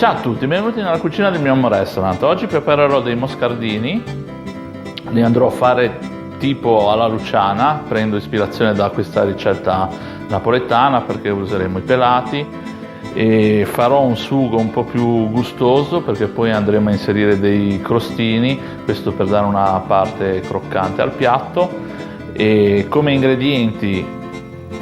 Ciao a tutti, benvenuti nella cucina del mio home restaurant. Oggi preparerò dei moscardini, li andrò a fare tipo alla Luciana, prendo ispirazione da questa ricetta napoletana perché useremo i pelati e farò un sugo un po' più gustoso perché poi andremo a inserire dei crostini, questo per dare una parte croccante al piatto. E come ingredienti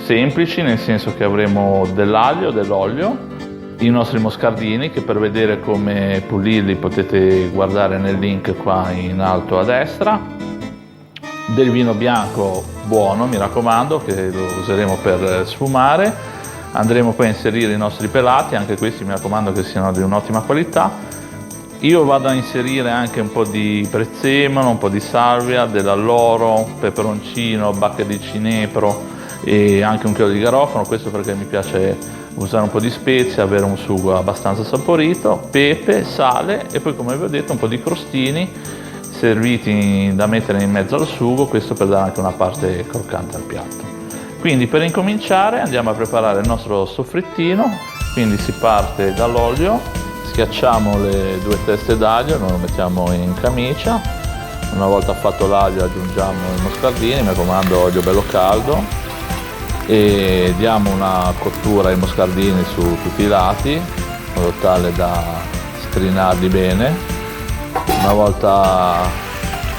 semplici, nel senso che avremo dell'aglio, dell'olio, i nostri moscardini che per vedere come pulirli potete guardare nel link qua in alto a destra, del vino bianco buono, mi raccomando, che lo useremo per sfumare. Andremo poi a inserire i nostri pelati, anche questi mi raccomando che siano di un'ottima qualità. Io vado a inserire anche un po' di prezzemolo, un po' di salvia, dell'alloro, peperoncino, bacche di cinepro e anche un chilo di garofano, questo perché mi piace usare un po' di spezie, avere un sugo abbastanza saporito, pepe, sale e poi, come vi ho detto, un po' di crostini serviti da mettere in mezzo al sugo, questo per dare anche una parte croccante al piatto. Quindi per incominciare andiamo a preparare il nostro soffrittino, quindi si parte dall'olio, schiacciamo le 2 teste d'aglio, noi lo mettiamo in camicia, una volta fatto l'aglio aggiungiamo i moscardini, mi raccomando olio bello caldo, e diamo una cottura ai moscardini su tutti i lati in modo tale da scrinarli bene. Una volta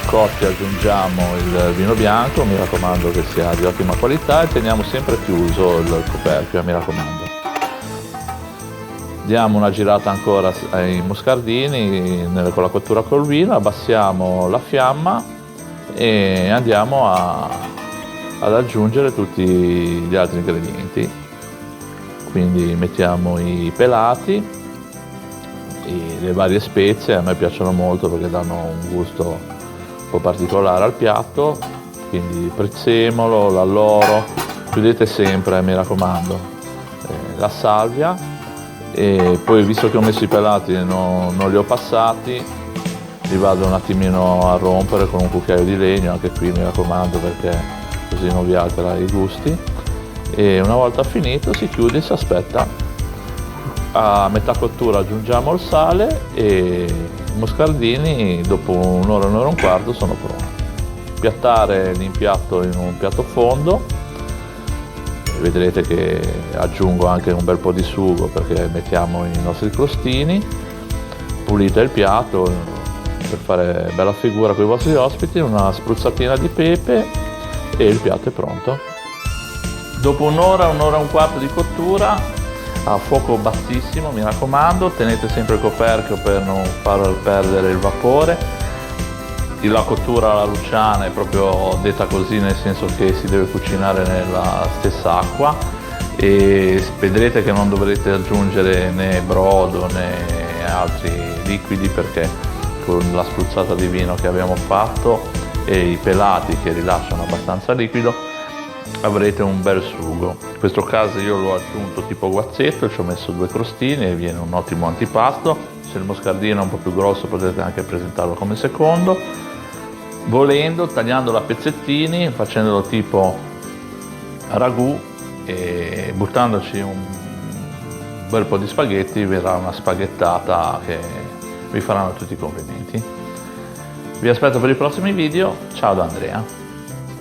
cotti aggiungiamo il vino bianco, mi raccomando che sia di ottima qualità, e teniamo sempre chiuso il coperchio, mi raccomando. Diamo una girata ancora ai moscardini con la cottura col vino, abbassiamo la fiamma e andiamo ad aggiungere tutti gli altri ingredienti. Quindi mettiamo i pelati e le varie spezie, a me piacciono molto perché danno un gusto un po' particolare al piatto, quindi il prezzemolo, l'alloro, chiudete sempre, mi raccomando, la salvia, e poi visto che ho messo i pelati e non li ho passati, li vado un attimino a rompere con un cucchiaio di legno, anche qui mi raccomando perché così non vi altera i gusti, e una volta finito si chiude e si aspetta. A metà cottura aggiungiamo il sale e i moscardini dopo un'ora e un quarto sono pronti. Piattare l'impiatto in un piatto fondo, e vedrete che aggiungo anche un bel po' di sugo perché mettiamo i nostri crostini. Pulite il piatto per fare bella figura con i vostri ospiti, una spruzzatina di pepe e il piatto è pronto. Dopo un'ora e un quarto di cottura a fuoco bassissimo, mi raccomando, tenete sempre il coperchio per non far perdere il vapore. La cottura alla Luciana è proprio detta così, nel senso che si deve cucinare nella stessa acqua, e vedrete che non dovrete aggiungere né brodo né altri liquidi perché con la spruzzata di vino che abbiamo fatto e i pelati che rilasciano abbastanza liquido avrete un bel sugo. In questo caso io l'ho aggiunto tipo guazzetto, ci ho messo 2 crostini e viene un ottimo antipasto. Se il moscardino è un po' più grosso potete anche presentarlo come secondo, volendo tagliandolo a pezzettini, facendolo tipo ragù e buttandoci un bel po' di spaghetti, verrà una spaghettata che vi faranno tutti i complimenti. Vi aspetto per i prossimi video, ciao da Andrea.